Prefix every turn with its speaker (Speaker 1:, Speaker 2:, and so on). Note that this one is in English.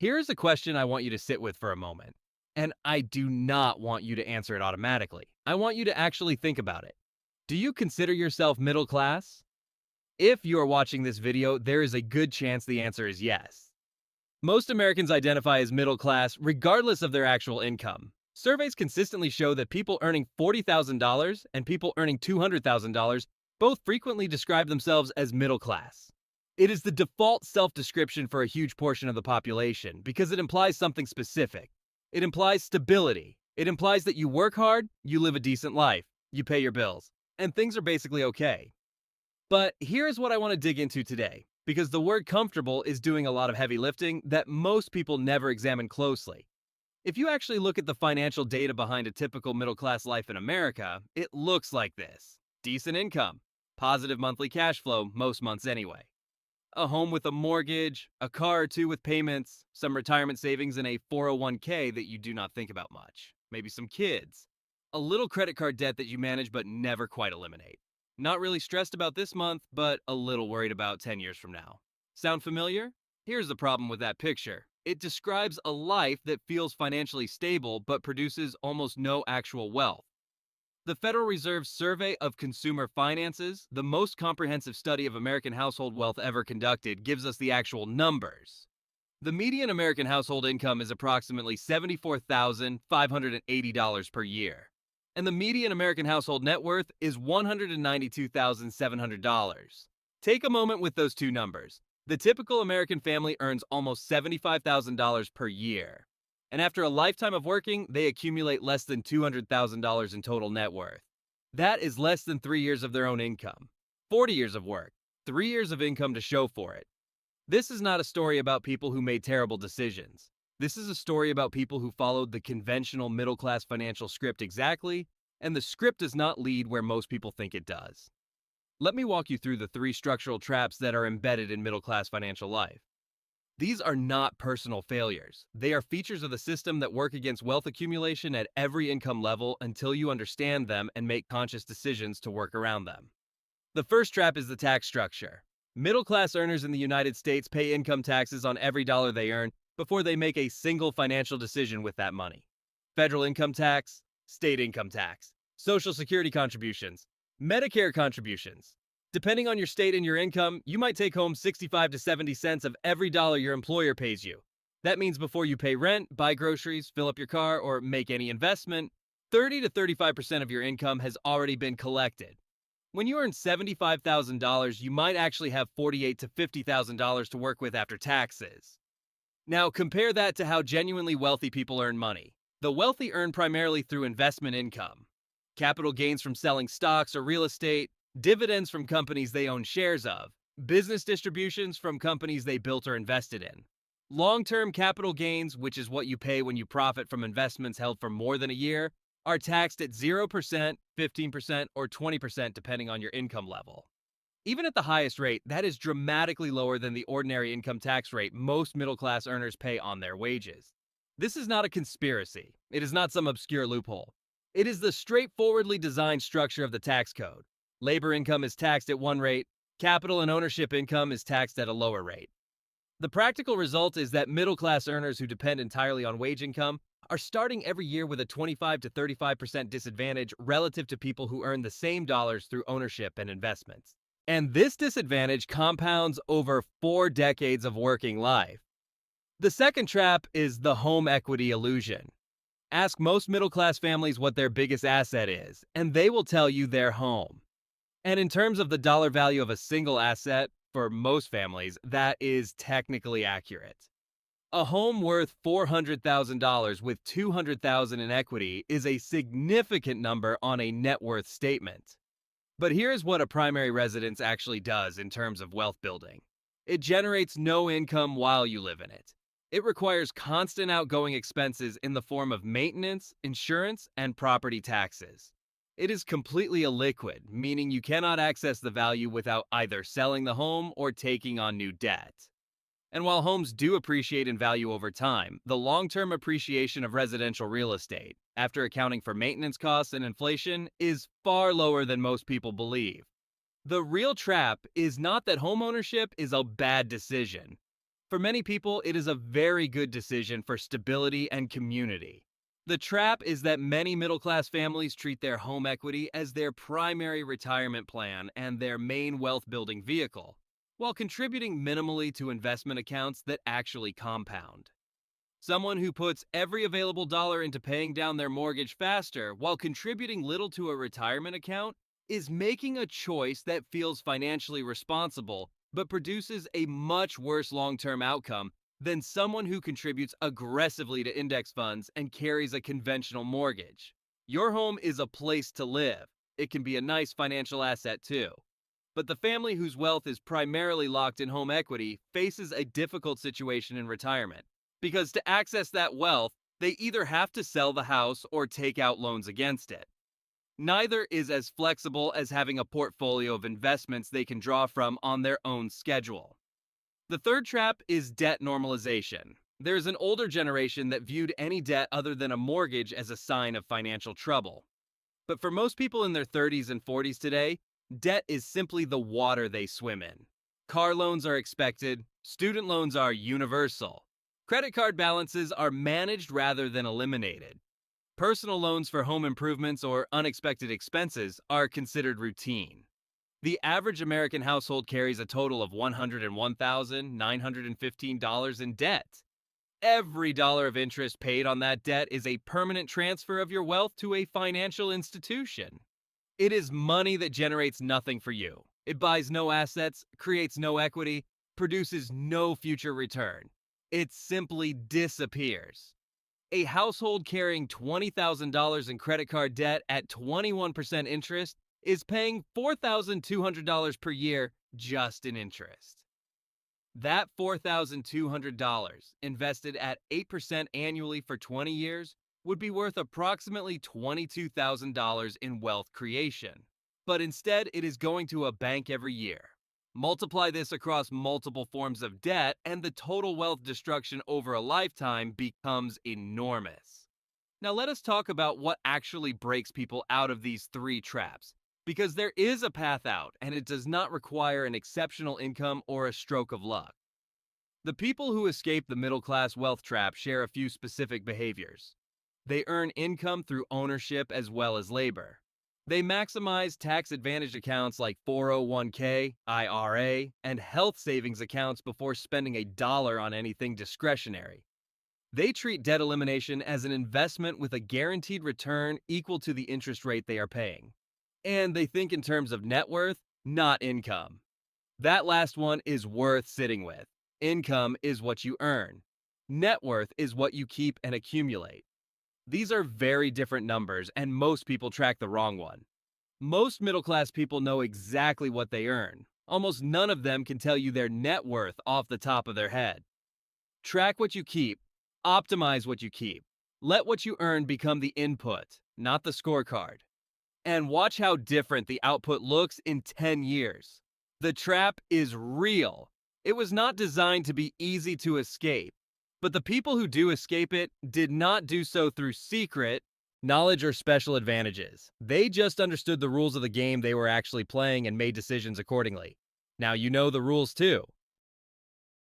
Speaker 1: Here's a question I want you to sit with for a moment. And I do not want you to answer it automatically. I want you to actually think about it. Do you consider yourself middle class? If you are watching this video, there is a good chance the answer is yes. Most Americans identify as middle class regardless of their actual income. Surveys consistently show that people earning $40,000 and people earning $200,000 both frequently describe themselves as middle class. It is the default self-description for a huge portion of the population because it implies something specific. It implies stability. It implies that you work hard, you live a decent life, you pay your bills, and things are basically okay. But here's what I want to dig into today, because the word comfortable is doing a lot of heavy lifting that most people never examine closely. If you actually look at the financial data behind a typical middle class life in America, it looks like this: decent income, positive monthly cash flow most months anyway, a home with a mortgage, a car or two with payments, some retirement savings in a 401k that you do not think about much, maybe some kids, a little credit card debt that you manage but never quite eliminate. Not really stressed about this month, but a little worried about 10 years from now. Sound familiar? Here's the problem with that picture. It describes a life that feels financially stable but produces almost no actual wealth. The Federal Reserve's Survey of Consumer Finances, the most comprehensive study of American household wealth ever conducted, gives us the actual numbers. The median American household income is approximately $74,580 per year, and the median American household net worth is $192,700. Take a moment with those two numbers. The typical American family earns almost $75,000 per year, and after a lifetime of working, they accumulate less than $200,000 in total net worth. That is less than 3 years of their own income. 40 years of work, 3 years of income to show for it. This is not a story about people who made terrible decisions. This is a story about people who followed the conventional middle-class financial script exactly, and the script does not lead where most people think it does. Let me walk you through the 3 structural traps that are embedded in middle-class financial life. These are not personal failures. They are features of the system that work against wealth accumulation at every income level until you understand them and make conscious decisions to work around them. The first trap is the tax structure. Middle-class earners in the United States pay income taxes on every dollar they earn before they make a single financial decision with that money. Federal income tax, state income tax, Social Security contributions, Medicare contributions. Depending on your state and your income, you might take home 65 to 70 cents of every dollar your employer pays you. That means before you pay rent, buy groceries, fill up your car, or make any investment, 30 to 35% of your income has already been collected. When you earn $75,000, you might actually have $48,000 to $50,000 to work with after taxes. Now compare that to how genuinely wealthy people earn money. The wealthy earn primarily through investment income, capital gains from selling stocks or real estate, dividends from companies they own shares of, business distributions from companies they built or invested in. Long-term capital gains, which is what you pay when you profit from investments held for more than a year, are taxed at 0%, 15%, or 20% depending on your income level. Even at the highest rate, that is dramatically lower than the ordinary income tax rate most middle-class earners pay on their wages. This is not a conspiracy. It is not some obscure loophole. It is the straightforwardly designed structure of the tax code. Labor income is taxed at one rate, capital and ownership income is taxed at a lower rate. The practical result is that middle-class earners who depend entirely on wage income are starting every year with a 25 to 35% disadvantage relative to people who earn the same dollars through ownership and investments. And this disadvantage compounds over 4 decades of working life. The second trap is the home equity illusion. Ask most middle-class families what their biggest asset is, and they will tell you their home. And in terms of the dollar value of a single asset, for most families, that is technically accurate. A home worth $400,000 with $200,000 in equity is a significant number on a net worth statement. But here's what a primary residence actually does in terms of wealth building. It generates no income while you live in it. It requires constant outgoing expenses in the form of maintenance, insurance, and property taxes. It is completely illiquid, meaning you cannot access the value without either selling the home or taking on new debt. And while homes do appreciate in value over time, the long-term appreciation of residential real estate, after accounting for maintenance costs and inflation, is far lower than most people believe. The real trap is not that homeownership is a bad decision. For many people, it is a very good decision for stability and community. The trap is that many middle class families treat their home equity as their primary retirement plan and their main wealth building vehicle, while contributing minimally to investment accounts that actually compound. Someone who puts every available dollar into paying down their mortgage faster while contributing little to a retirement account is making a choice that feels financially responsible but produces a much worse long term outcome than someone who contributes aggressively to index funds and carries a conventional mortgage. Your home is a place to live. It can be a nice financial asset too. But the family whose wealth is primarily locked in home equity faces a difficult situation in retirement. Because to access that wealth, they either have to sell the house or take out loans against it. Neither is as flexible as having a portfolio of investments they can draw from on their own schedule. The third trap is debt normalization. There's an older generation that viewed any debt other than a mortgage as a sign of financial trouble. But for most people in their 30s and 40s today, debt is simply the water they swim in. Car loans are expected, student loans are universal. Credit card balances are managed rather than eliminated. Personal loans for home improvements or unexpected expenses are considered routine. The average American household carries a total of $101,915 in debt. Every dollar of interest paid on that debt is a permanent transfer of your wealth to a financial institution. It is money that generates nothing for you. It buys no assets, creates no equity, produces no future return. It simply disappears. A household carrying $20,000 in credit card debt at 21% interest is paying $4,200 per year just in interest. That $4,200 invested at 8% annually for 20 years would be worth approximately $22,000 in wealth creation. But instead, it is going to a bank every year. Multiply this across multiple forms of debt, and the total wealth destruction over a lifetime becomes enormous. Now, let us talk about what actually breaks people out of these three traps, because there is a path out, and it does not require an exceptional income or a stroke of luck. The people who escape the middle class wealth trap share a few specific behaviors. They earn income through ownership as well as labor. They maximize tax-advantaged accounts like 401k, IRA, and health savings accounts before spending a dollar on anything discretionary. They treat debt elimination as an investment with a guaranteed return equal to the interest rate they are paying. And they think in terms of net worth, not income. That last one is worth sitting with. Income is what you earn. Net worth is what you keep and accumulate. These are very different numbers, and most people track the wrong one. Most middle-class people know exactly what they earn. Almost none of them can tell you their net worth off the top of their head. Track what you keep. Optimize what you keep. Let what you earn become the input, not the scorecard. And watch how different the output looks in 10 years. The trap is real. It was not designed to be easy to escape. But the people who do escape it did not do so through secret knowledge or special advantages. They just understood the rules of the game they were actually playing and made decisions accordingly. Now you know the rules too.